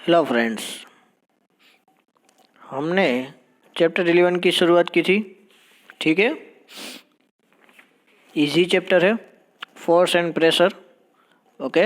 Hello friends, हमने chapter 11 की शुरुआत की थी। ठीक है, इजी चैप्टर है, फोर्स एंड प्रेशर। ओके,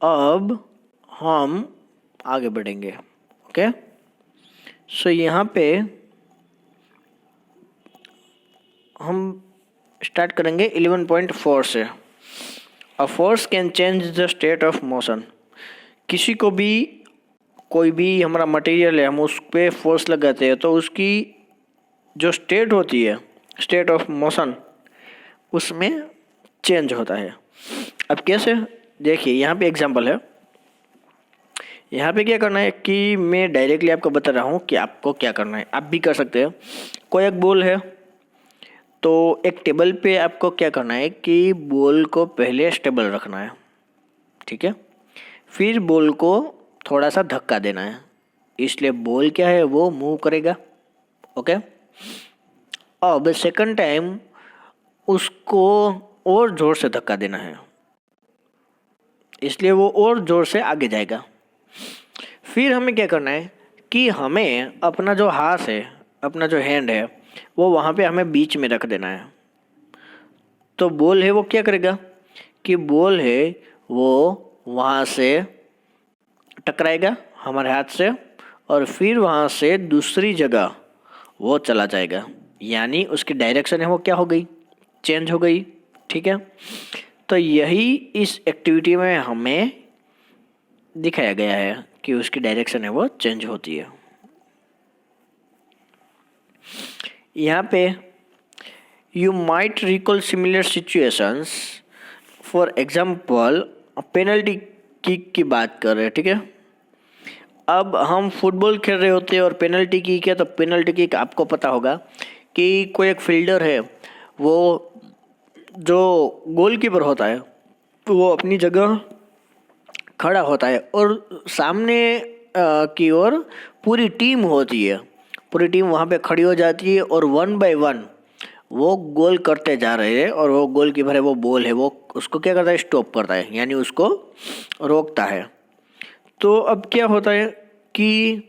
अब हम आगे बढ़ेंगे। ओके, सो यहाँ पे हम स्टार्ट करेंगे 11.4 से। A force can change the state of motion. किसी को भी, कोई भी हमारा मटेरियल है, हम उस पर फोर्स लगाते हैं तो उसकी जो स्टेट होती है, स्टेट ऑफ मोशन, उसमें चेंज होता है। अब कैसे, देखिए यहाँ पे एग्जांपल है। यहाँ पे क्या करना है कि मैं डायरेक्टली आपको बता रहा हूँ कि आपको क्या करना है, आप भी कर सकते हैं। कोई एक बॉल है तो एक टेबल पे आपको क्या करना है कि बॉल को पहले स्टेबल रखना है। ठीक है, फिर बॉल को थोड़ा सा धक्का देना है, इसलिए बॉल क्या है वो मूव करेगा। ओके, अब सेकंड टाइम उसको और ज़ोर से धक्का देना है, इसलिए वो और ज़ोर से आगे जाएगा। फिर हमें क्या करना है कि हमें अपना जो हाथ है, अपना जो हैंड है, वो वहाँ पे हमें बीच में रख देना है। तो बॉल है वो क्या करेगा कि बॉल है वो वहाँ से टकराएगा हमारे हाथ से, और फिर वहाँ से दूसरी जगह वो चला जाएगा, यानी उसकी डायरेक्शन है वो क्या हो गई, चेंज हो गई। ठीक है, तो यही इस एक्टिविटी में हमें दिखाया गया है कि उसकी डायरेक्शन है वो चेंज होती है। यहाँ पे you might recall similar situations. For example, penalty kick की बात कर रहे हैं। ठीक है, अब हम फुटबॉल खेल रहे होते हैं और पेनल्टी किक है, तो पेनल्टी किक आपको पता होगा कि कोई एक फील्डर है, वो जो गोलकीपर होता है वो अपनी जगह खड़ा होता है और सामने की ओर पूरी टीम होती है, पूरी टीम वहाँ पे खड़ी हो जाती है और 1 बाय 1 वो गोल करते जा रहे हैं, और वो गोलकीपर है, वो बॉल है, वो उसको क्या करता है, स्टॉप करता है, यानी उसको रोकता है। तो अब क्या होता है कि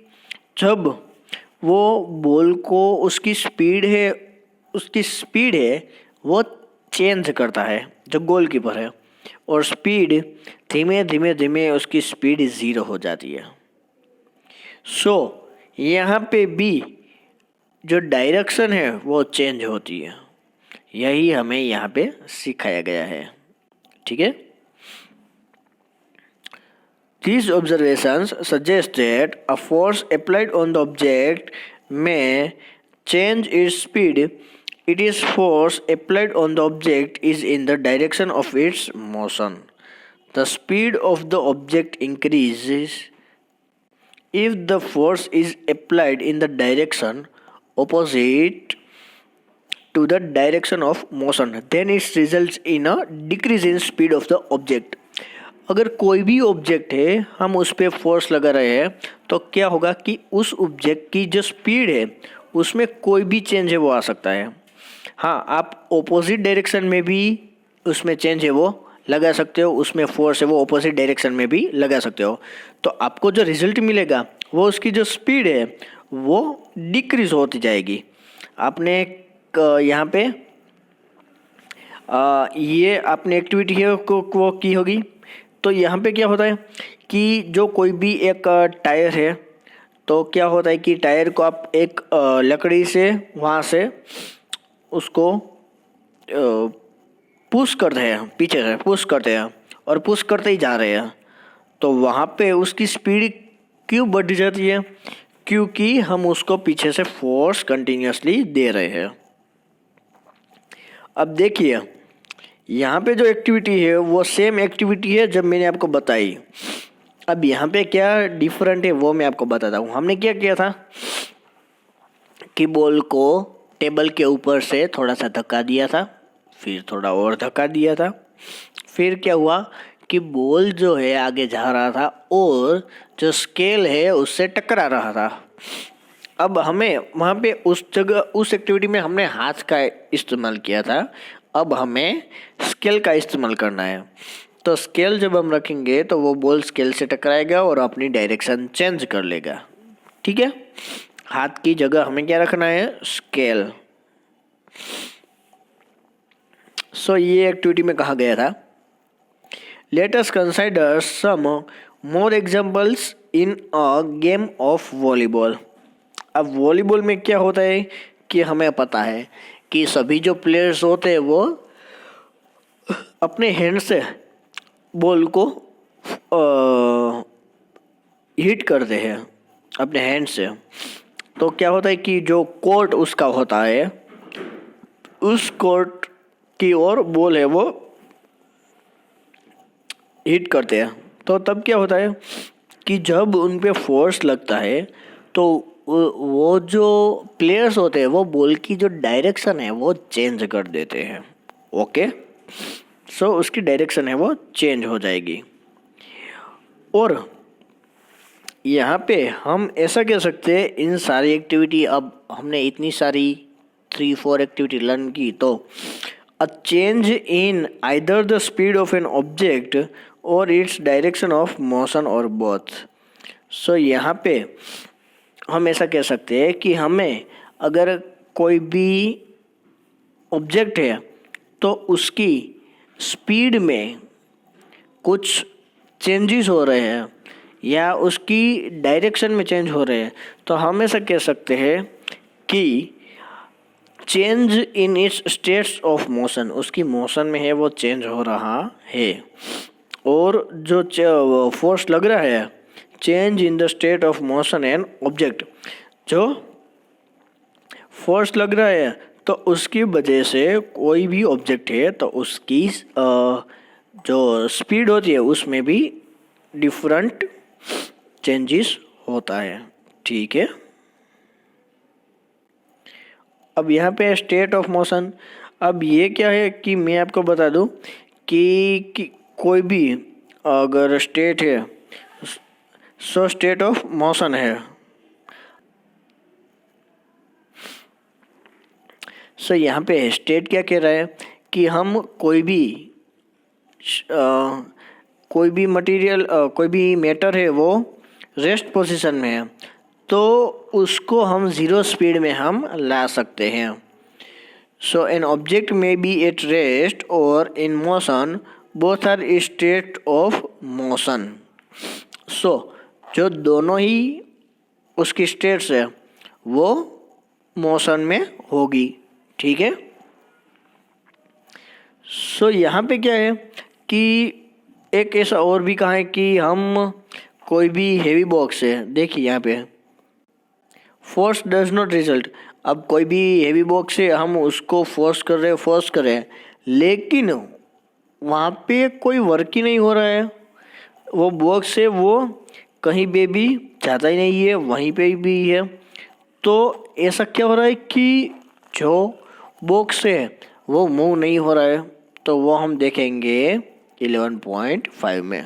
जब वो बॉल को उसकी स्पीड है वो चेंज करता है जो गोलकीपर है, और स्पीड धीमे धीमे धीमे उसकी स्पीड 0 हो जाती है। सो यहाँ पे भी जो डायरेक्शन है वो चेंज होती है, यही हमें यहाँ पे सिखाया गया है। ठीक है, these observations suggest that a force applied on the object may change its speed. It is force applied on the object is in the direction of its motion. The speed of the object increases if the force is applied in the direction opposite to the direction of motion. Then it results in a decrease in speed of the object. अगर कोई भी object है, हम उस पर force लगा रहे हैं, तो क्या होगा कि उस ऑब्जेक्ट की जो स्पीड है उसमें कोई भी चेंज है वो आ सकता है। हाँ, आप ऑपोजिट डायरेक्शन में भी उसमें चेंज है वो लगा सकते हो, उसमें फोर्स है वो ऑपोजिट डायरेक्शन में भी लगा सकते हो। तो आपको जो रिजल्ट मिलेगा वो उसकी जो स्पीड है वो डिक्रीज होती जाएगी। आपने यहाँ पे ये आपने एक्टिविटी है वो की होगी। तो यहाँ पे क्या होता है कि जो कोई भी एक टायर है, तो क्या होता है कि टायर को आप एक लकड़ी से वहाँ से उसको पुश करते हैं, पीछे से पुश करते हैं और पुश करते ही जा रहे हैं, तो वहाँ पे उसकी स्पीड क्यों बढ़ जाती है, क्योंकि हम उसको पीछे से फोर्स कंटिन्यूसली दे रहे हैं। अब देखिए यहाँ पे जो एक्टिविटी है वो सेम एक्टिविटी है जब मैंने आपको बताई। अब यहाँ पे क्या डिफरेंट है वो मैं आपको बताता हूँ। हमने क्या किया था कि बॉल को टेबल के ऊपर से थोड़ा सा धक्का दिया था, फिर थोड़ा और धक्का दिया था, फिर क्या हुआ कि बॉल जो है आगे जा रहा था और जो स्केल है उससे टकरा रहा था। अब हमें वहाँ पे उस जगह, उस एक्टिविटी में हमने हाथ का इस्तेमाल किया था, अब हमें स्केल का इस्तेमाल करना है। तो स्केल जब हम रखेंगे तो वो बॉल स्केल से टकराएगा और अपनी डायरेक्शन चेंज कर लेगा। ठीक है, हाथ की जगह हमें क्या रखना है, स्केल। सो ये एक्टिविटी में कहा गया था। Let us consider some more examples in a game of volleyball. अब वॉलीबॉल में क्या होता है कि हमें पता है कि सभी जो प्लेयर्स होते हैं वो अपने हैंड से बॉल को हिट करते हैं अपने हैंड से। तो क्या होता है कि जो कोर्ट उसका होता है, उस कोर्ट की ओर बॉल है वो हिट करते हैं। तो तब क्या होता है कि जब उन पे फोर्स लगता है तो वो जो प्लेयर्स होते हैं वो बॉल की जो डायरेक्शन है वो चेंज कर देते हैं। ओके, सो उसकी डायरेक्शन है वो चेंज हो जाएगी। और यहाँ पे हम ऐसा कह सकते हैं, इन सारी एक्टिविटी, अब हमने इतनी सारी 3-4 एक्टिविटी लर्न की, तो a change in either the speed of an object और इट्स डायरेक्शन ऑफ मोशन और बोथ। सो यहाँ पे हम ऐसा कह सकते हैं कि हमें अगर कोई भी ऑब्जेक्ट है तो उसकी स्पीड में कुछ चेंजेस हो रहे हैं या उसकी डायरेक्शन में चेंज हो रहे हैं, तो हम ऐसा कह सकते हैं कि change in its states of motion, उसकी मोशन में है वो चेंज हो रहा है। और जो फोर्स लग रहा है, change in the state of motion and object, जो फोर्स लग रहा है तो उसकी वजह से कोई भी ऑब्जेक्ट है तो उसकी जो स्पीड होती है उसमें भी डिफरेंट चेंजेस होता है। ठीक है, अब यहाँ पे स्टेट ऑफ मोशन। अब ये क्या है कि मैं आपको बता दूं कि कोई भी अगर स्टेट है, सो स्टेट ऑफ मोशन है। सो यहाँ पे स्टेट क्या कह रहा है कि हम कोई भी मटेरियल, कोई भी मैटर है वो रेस्ट पोजीशन में है तो उसको हम ज़ीरो स्पीड में हम ला सकते हैं। So an object may be at rest or in motion, both are state of motion. So जो दोनों ही उसकी स्टेट्स है वो मोशन में होगी। ठीक है, सो यहाँ पे क्या है कि एक ऐसा और भी कहा है कि हम कोई भी हेवी बॉक्स है, देखिए यहाँ पे फोर्स डज नॉट रिजल्ट। अब कोई भी हेवी बॉक्स है, हम उसको फोर्स कर रहे हैं लेकिन वहाँ पे कोई वर्क ही नहीं हो रहा है। वो बॉक्स है वो कहीं पे भी जाता ही नहीं है, वहीं पे भी है। तो ऐसा क्या हो रहा है कि जो बॉक्स है वो मूव नहीं हो रहा है। तो वो हम देखेंगे 11.5 में।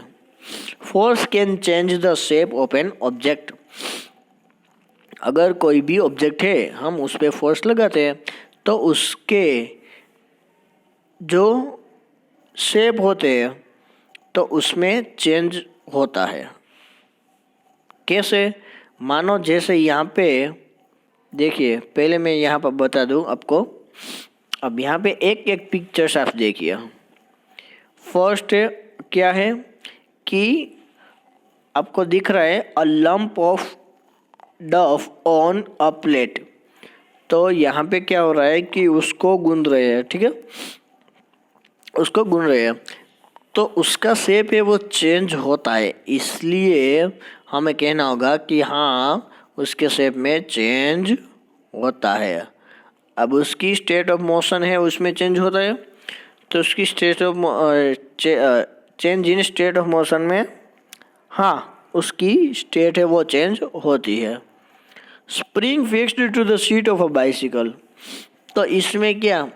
Force can change the shape of an object. अगर कोई भी ऑब्जेक्ट है, हम उस पर फोर्स लगाते हैं तो उसके जो शेप होते हैं तो उसमें चेंज होता है। कैसे? मानो जैसे यहाँ पे देखिए, पहले मैं यहाँ पर बता दूँ आपको। अब यहाँ पे एक एक पिक्चर्स आप देखिए। फर्स्ट क्या है कि आपको दिख रहा है अ लंप ऑफ डफ ऑन अ प्लेट। तो यहाँ पे क्या हो रहा है कि उसको गूंद रहे हैं, ठीक है, उसको गूंद रहे हैं तो उसका शेप है वो चेंज होता है। इसलिए हमें कहना होगा कि हाँ, उसके शेप में चेंज होता है। अब उसकी स्टेट ऑफ मोशन है उसमें चेंज होता है, तो उसकी state of change in state of motion में हाँ, उसकी स्टेट है वो चेंज होती है। Spring fixed to the seat of a bicycle, तो इसमें क्या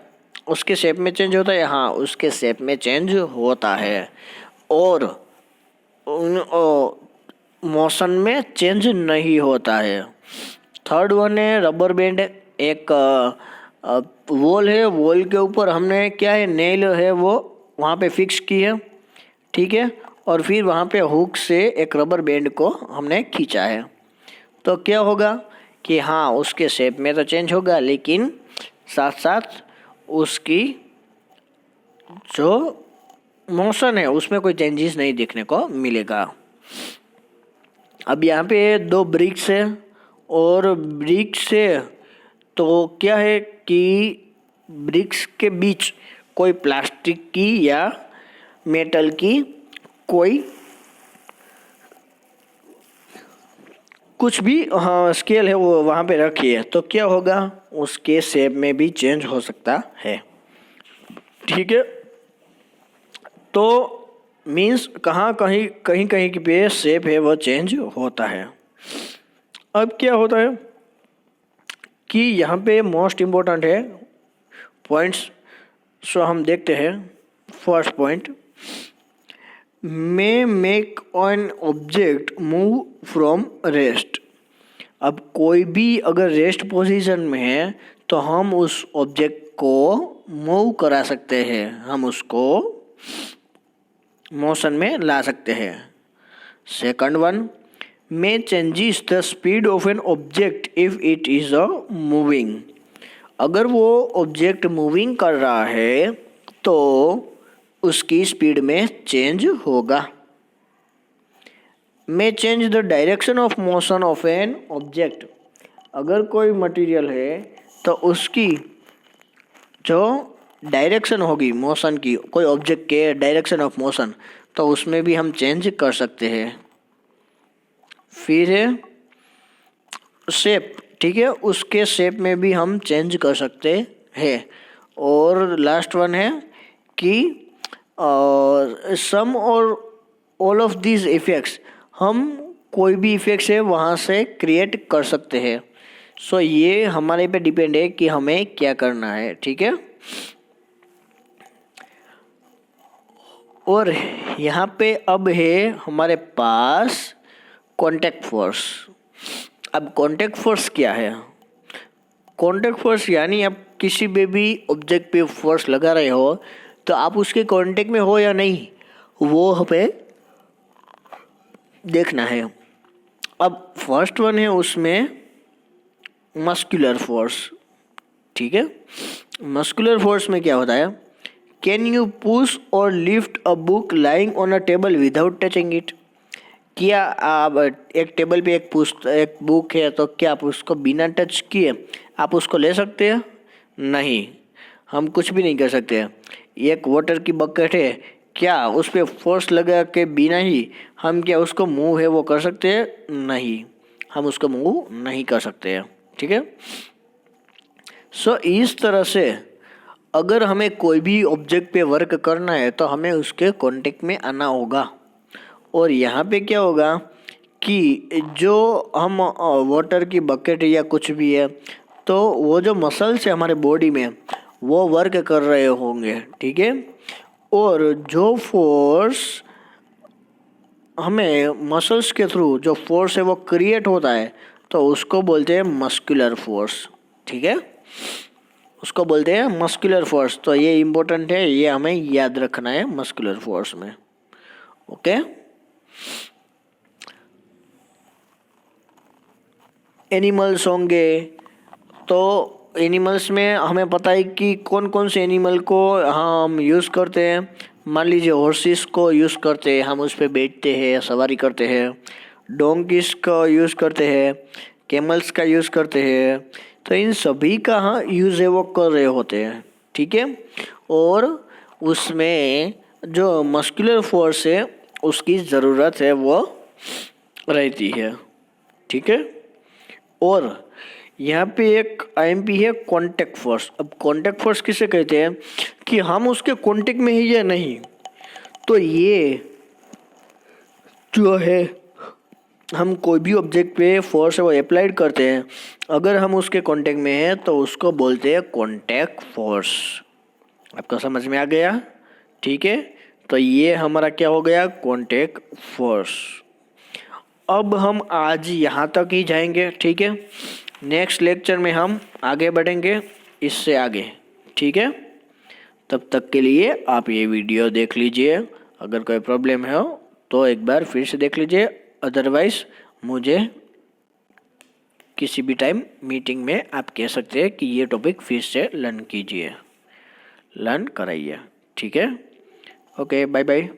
उसके शेप में चेंज होता है? हाँ, उसके शेप में चेंज होता है और मोशन में चेंज नहीं होता है। थर्ड वन है रबर बैंड। एक वॉल है, वॉल के ऊपर हमने क्या है, नेल है वो वहाँ पे फिक्स की है, ठीक है, और फिर वहाँ पे हुक से एक रबर बैंड को हमने खींचा है, तो क्या होगा कि हाँ उसके शेप में तो चेंज होगा, लेकिन साथ साथ उसकी जो मोशन है उसमें कोई चेंजेस नहीं देखने को मिलेगा। अब यहाँ पे दो ब्रिक्स है, और ब्रिक्स से तो क्या है कि ब्रिक्स के बीच कोई प्लास्टिक की या मेटल की कोई कुछ भी हाँ स्केल है वो वहाँ पे रखी है, तो क्या होगा उसके शेप में भी चेंज हो सकता है। ठीक है, तो मीन्स कहाँ कहीं कहीं कहीं पे शेप है वो चेंज होता है। अब क्या होता है कि यहाँ पे मोस्ट इम्पोर्टेंट है पॉइंट्स, सो हम देखते हैं। First point, may make an object move from rest. अब कोई भी अगर रेस्ट पोजीशन में है तो हम उस ऑब्जेक्ट को मूव करा सकते हैं, हम उसको मोशन में ला सकते हैं। Second one, may changes the speed of an object if it is a moving. अगर वो ऑब्जेक्ट मूविंग कर रहा है तो उसकी स्पीड में चेंज होगा। मे change the direction of motion of an object. अगर कोई मटेरियल है तो उसकी जो डायरेक्शन होगी मोशन की, कोई ऑब्जेक्ट के डायरेक्शन ऑफ मोशन, तो उसमें भी हम चेंज कर सकते हैं। फिर है शेप, ठीक है, उसके शेप में भी हम चेंज कर सकते हैं। और लास्ट वन है कि सम और ऑल ऑफ दीज इफेक्ट्स, हम कोई भी इफेक्ट्स है वहाँ से क्रिएट कर सकते हैं। सो ये हमारे पे डिपेंड है कि हमें क्या करना है। ठीक है, और यहाँ पे अब है हमारे पास कॉन्टैक्ट फोर्स। अब कॉन्टैक्ट फोर्स क्या है? कॉन्टैक्ट फोर्स यानी आप किसी भी ऑब्जेक्ट पे फोर्स लगा रहे हो तो आप उसके कॉन्टैक्ट में हो या नहीं, वो हमें देखना है। अब फर्स्ट वन है उसमें मस्कुलर फोर्स। ठीक है, मस्कुलर फोर्स में क्या होता है? कैन यू पुश और lift a book lying on a table without touching it. क्या आप एक टेबल पे एक बुक है तो क्या आप उसको बिना टच किए आप उसको ले सकते हैं? नहीं, हम कुछ भी नहीं कर सकते। एक वाटर की बकेट है, क्या उस पर फोर्स लगा के बिना ही हम क्या उसको मूव है वो कर सकते हैं? नहीं, हम उसको मूव नहीं कर सकते हैं। ठीक है, सो इस तरह से अगर हमें कोई भी ऑब्जेक्ट पे वर्क करना है तो हमें उसके कांटेक्ट में आना होगा। और यहाँ पे क्या होगा कि जो हम वाटर की बकेट या कुछ भी है तो वो जो मसल्स है हमारे बॉडी में वो वर्क कर रहे होंगे। ठीक है, और जो फोर्स हमें मसल्स के थ्रू जो फोर्स है वो क्रिएट होता है तो उसको बोलते हैं मस्कुलर फोर्स। ठीक है, उसको बोलते हैं मस्कुलर फोर्स। तो ये इम्पोर्टेंट है, ये हमें याद रखना है मस्कुलर फोर्स में। ओके, एनिमल्स होंगे तो एनिमल्स में हमें पता है कि कौन कौन से एनिमल को हम यूज़ करते हैं। मान लीजिए हॉर्सेस को यूज़ करते हैं, हम उस पर बैठते हैं, सवारी करते हैं। डोंकीज का यूज़ करते हैं, कैमल्स का यूज़ करते हैं। तो इन सभी का हाँ यूज़ है वो कर रहे होते हैं। ठीक है, और उसमें जो मस्कुलर फोर्स है उसकी ज़रूरत है वो रहती है। ठीक है, और यहाँ पे एक आईएमपी है कॉन्टैक्ट फोर्स। अब कॉन्टैक्ट फोर्स किसे कहते हैं कि हम उसके कॉन्टैक्ट में ही या नहीं, तो ये जो है हम कोई भी ऑब्जेक्ट पे फोर्स है वो अप्लाइड करते हैं, अगर हम उसके कॉन्टैक्ट में हैं तो उसको बोलते हैं कॉन्टैक्ट फोर्स। आपको समझ में आ गया? ठीक है, तो ये हमारा क्या हो गया? Contact force. अब हम आज यहाँ तक ही जाएंगे। ठीक है, नेक्स्ट लेक्चर में हम आगे बढ़ेंगे इससे आगे। ठीक है, तब तक के लिए आप ये वीडियो देख लीजिए। अगर कोई प्रॉब्लम है तो एक बार फिर से देख लीजिए, अदरवाइज मुझे किसी भी टाइम मीटिंग में आप कह सकते हैं कि ये टॉपिक फिर से लर्न कीजिए, लर्न कराइए। ठीक है, ओके, बाय बाय।